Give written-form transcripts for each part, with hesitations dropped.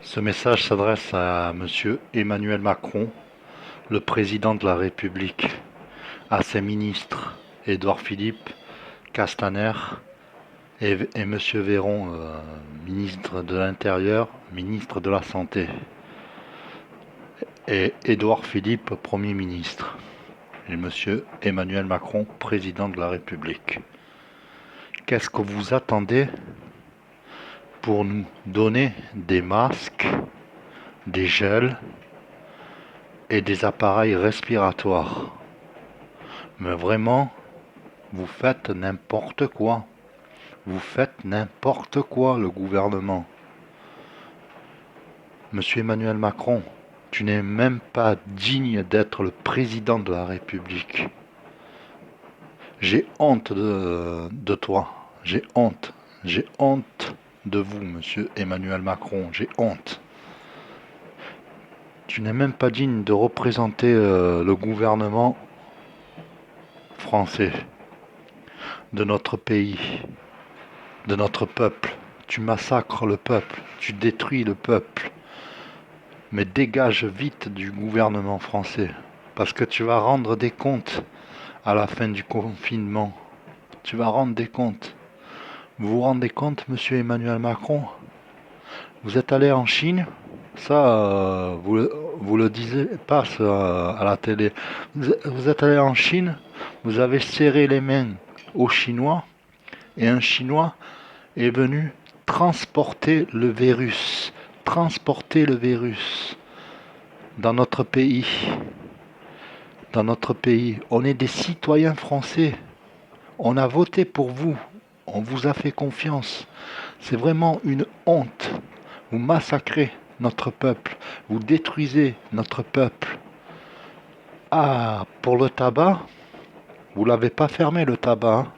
Ce message s'adresse à Monsieur Emmanuel Macron, le président de la République, à ses ministres Édouard Philippe, Castaner et Monsieur Véron, ministre de l'Intérieur, ministre de la Santé, et Édouard Philippe, Premier ministre, et Monsieur Emmanuel Macron, président de la République. Qu'est-ce que vous attendez pour nous donner des masques, des gels et des appareils respiratoires? Mais vraiment, vous faites n'importe quoi. Vous faites n'importe quoi, le gouvernement. Monsieur Emmanuel Macron, tu n'es même pas digne d'être le président de la République. J'ai honte de toi. J'ai honte. J'ai honte de vous, monsieur Emmanuel Macron. J'ai honte. Tu n'es même pas digne de représenter le gouvernement français, de notre pays, de notre peuple. Tu massacres le peuple. Tu détruis le peuple. Mais dégage vite du gouvernement français, parce que tu vas rendre des comptes à la fin du confinement. Tu vas rendre des comptes. Vous vous rendez compte, monsieur Emmanuel Macron? Vous êtes allé en Chine? Ça, vous le disiez pas ça, à la télé. Vous êtes allé en Chine, vous avez serré les mains aux Chinois, et un Chinois est venu transporter le virus. Transporter le virus dans notre pays. Dans notre pays. On est des citoyens français. On a voté pour vous. On vous a fait confiance. C'est vraiment une honte. Vous massacrez notre peuple. Vous détruisez notre peuple. Ah, pour le tabac, vous l'avez pas fermé le tabac, hein.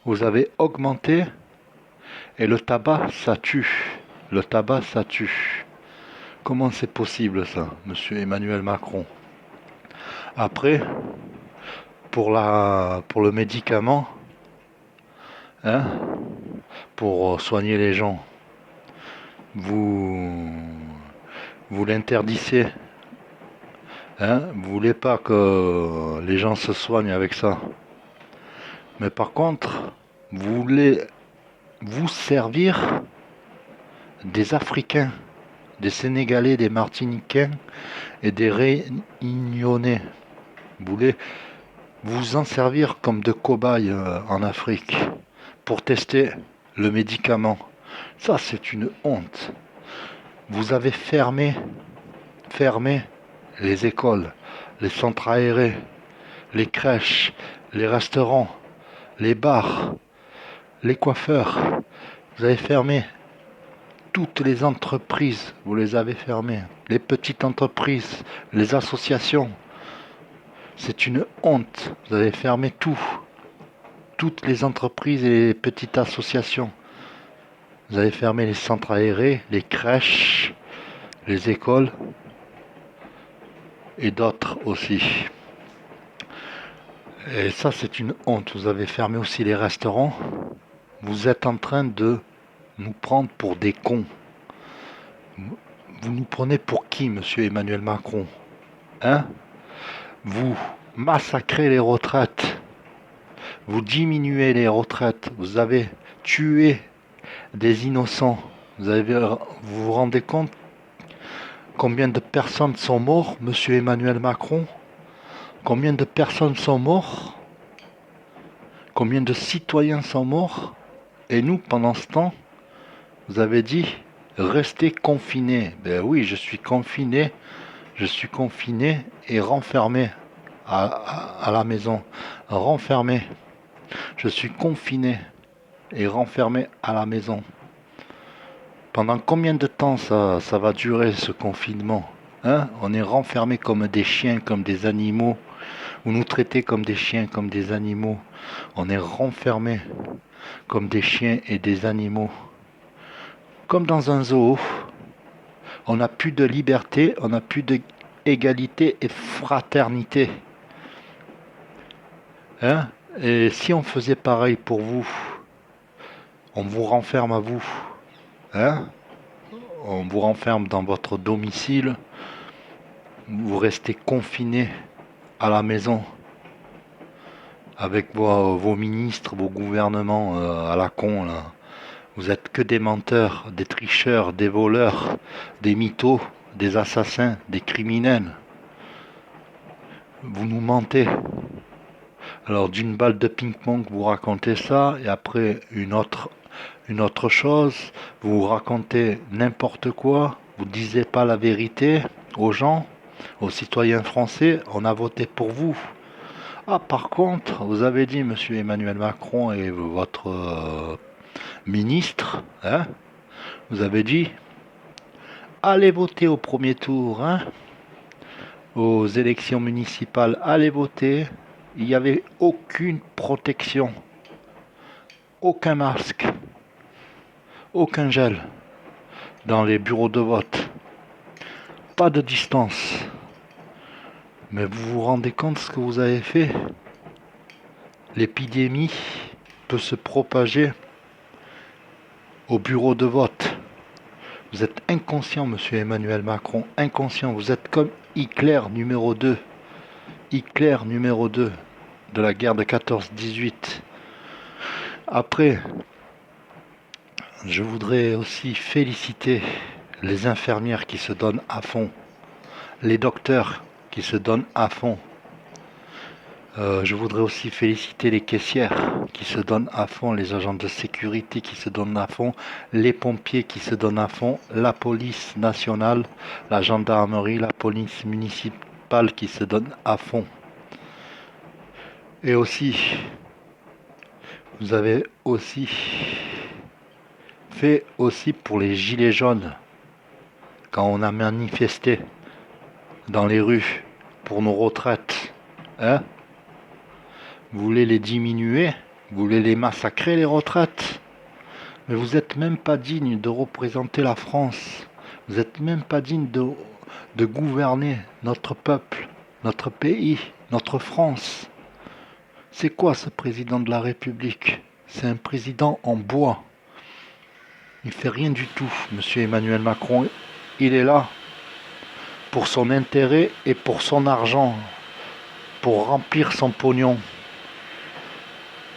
Vous avez augmenté et le tabac, ça tue. Le tabac, ça tue. Comment c'est possible ça, monsieur Emmanuel Macron? Après, pour le médicament, hein, pour soigner les gens, vous, vous l'interdisez, hein, vous voulez pas que les gens se soignent avec ça. Mais par contre, vous voulez vous servir des Africains, des Sénégalais, des Martiniquais et des Réunionnais. Vous voulez vous en servir comme de cobayes en Afrique pour tester le médicament. Ça, c'est une honte. Vous avez fermé les écoles, les centres aérés, les crèches, les restaurants, les bars, les coiffeurs. Vous avez fermé toutes les entreprises, vous les avez fermées. Les petites entreprises, les associations. C'est une honte. Vous avez fermé tout. Toutes les entreprises et les petites associations. Vous avez fermé les centres aérés, les crèches, les écoles et d'autres aussi. Et ça, c'est une honte. Vous avez fermé aussi les restaurants. Vous êtes en train de nous prendre pour des cons. Vous nous prenez pour qui, monsieur Emmanuel Macron? Hein? Vous massacrez les retraites. Vous diminuez les retraites. Vous avez tué des innocents. Vous vous rendez compte combien de personnes sont mortes, monsieur Emmanuel Macron? Combien de personnes sont mortes? Combien de citoyens sont morts? Et nous, pendant ce temps, vous avez dit, restez confinés. Ben oui, je suis confiné et renfermé à la maison. Renfermé. Je suis confiné et renfermé à la maison. Pendant combien de temps ça va durer ce confinement? Hein? On est renfermé comme des chiens, comme des animaux. Vous nous traitez comme des chiens, comme des animaux. On est renfermé comme des chiens et des animaux. Comme dans un zoo, on n'a plus de liberté, on n'a plus d'égalité et fraternité. Hein? Et si on faisait pareil pour vous, on vous renferme à vous. Hein? on vous renferme dans votre domicile, vous restez confiné à la maison avec vos ministres, vos gouvernements à la con là. Vous êtes que des menteurs, des tricheurs, des voleurs, des mythos, des assassins, des criminels. Vous nous mentez. Alors d'une balle de ping-pong, vous racontez ça, et après une autre chose, vous racontez n'importe quoi, vous ne disiez pas la vérité aux gens, aux citoyens français, on a voté pour vous. Ah, par contre, vous avez dit, monsieur Emmanuel Macron et votre ministre, hein, vous avez dit, allez voter au premier tour, hein, aux élections municipales, allez voter. Il n'y avait aucune protection, aucun masque, aucun gel dans les bureaux de vote, pas de distance. Mais vous vous rendez compte de ce que vous avez fait? L'épidémie peut se propager au bureau de vote. Vous êtes inconscient, monsieur Emmanuel Macron, inconscient. Vous êtes comme Hitler numéro 2. Hitler numéro 2 de la guerre de 14-18. Après, je voudrais aussi féliciter les infirmières qui se donnent à fond, les docteurs qui se donnent à fond. Je voudrais aussi féliciter les caissières qui se donnent à fond, les agents de sécurité qui se donnent à fond, les pompiers qui se donnent à fond, la police nationale, la gendarmerie, la police municipale qui se donne à fond. Et aussi, vous avez aussi fait aussi pour les gilets jaunes, quand on a manifesté dans les rues pour nos retraites, hein? Vous voulez les diminuer, vous voulez les massacrer les retraites, mais vous n'êtes même pas digne de représenter la France, vous n'êtes même pas digne de gouverner notre peuple, notre pays, notre France. C'est quoi ce président de la République? C'est un président en bois. Il fait rien du tout, monsieur Emmanuel Macron. Il est là pour son intérêt et pour son argent, pour remplir son pognon.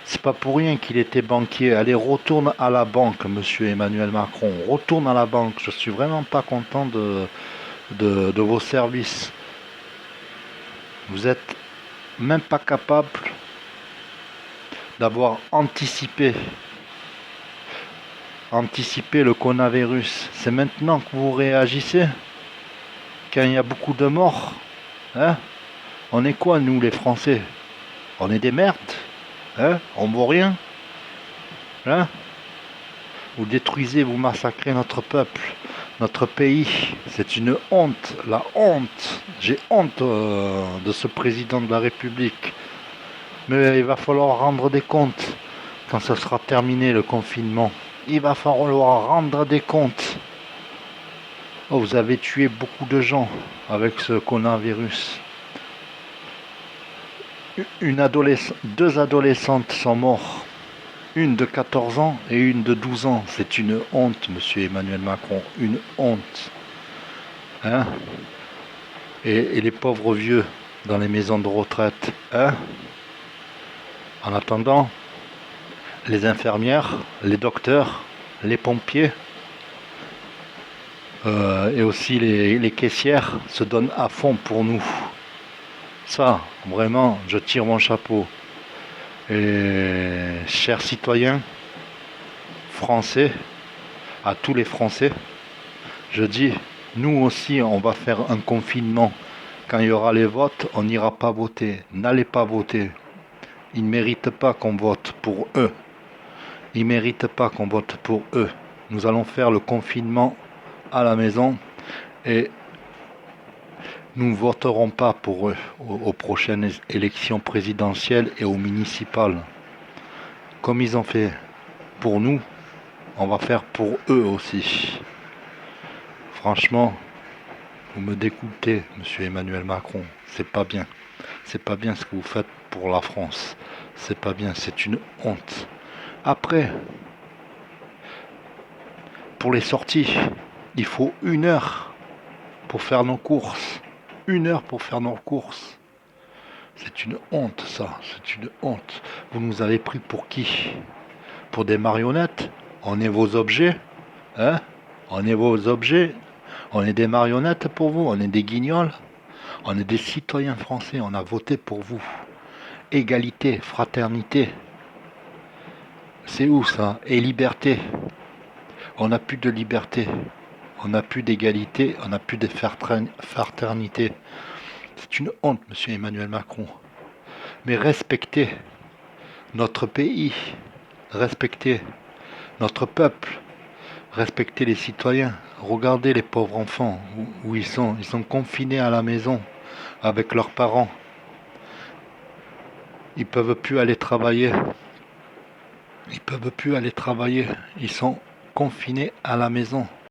C'est pas pour rien qu'il était banquier. Allez, retourne à la banque, monsieur Emmanuel Macron. Retourne à la banque. Je suis vraiment pas content de vos services. Vous êtes même pas capable d'avoir anticipé le coronavirus. C'est maintenant que vous réagissez, quand il y a beaucoup de morts, hein? On est quoi, nous, les Français? On est des merdes, hein? On vaut rien, hein? Vous détruisez, vous massacrez notre peuple, notre pays. C'est une honte, la honte. J'ai honte de ce président de la République. Mais il va falloir rendre des comptes quand ce sera terminé le confinement. Il va falloir rendre des comptes. Oh, vous avez tué beaucoup de gens avec ce coronavirus. Deux adolescentes sont mortes. Une de 14 ans et une de 12 ans. C'est une honte, monsieur Emmanuel Macron. Une honte. Hein? Et les pauvres vieux dans les maisons de retraite. Hein? En attendant, les infirmières, les docteurs, les pompiers et aussi les caissières se donnent à fond pour nous. Ça, vraiment, je tire mon chapeau. Et chers citoyens français, à tous les Français, je dis, nous aussi, on va faire un confinement. Quand il y aura les votes, on n'ira pas voter. N'allez pas voter. Ils ne méritent pas qu'on vote pour eux. Ils ne méritent pas qu'on vote pour eux. Nous allons faire le confinement à la maison et nous ne voterons pas pour eux aux prochaines élections présidentielles et aux municipales. Comme ils ont fait pour nous, on va faire pour eux aussi. Franchement, vous me dégoûtez, monsieur Emmanuel Macron. C'est pas bien. C'est pas bien ce que vous faites pour la France. C'est pas bien, c'est une honte. Après, pour les sorties, Il faut 1 heure pour faire nos courses. 1 heure pour faire nos courses. C'est une honte, ça. C'est une honte. Vous nous avez pris pour qui? Pour des marionnettes? On est vos objets? Hein? On est vos objets? On est des marionnettes pour vous? On est des guignols? On est des citoyens français. On a voté pour vous. Égalité, fraternité. C'est où ça? Et liberté. On n'a plus de liberté. On n'a plus d'égalité. On n'a plus de fraternité. C'est une honte, monsieur Emmanuel Macron. Mais respectez notre pays. Respectez notre peuple. Respectez les citoyens. Regardez les pauvres enfants où ils sont. Ils sont confinés à la maison avec leurs parents. Ils peuvent plus aller travailler. Ils peuvent plus aller travailler. Ils sont confinés à la maison.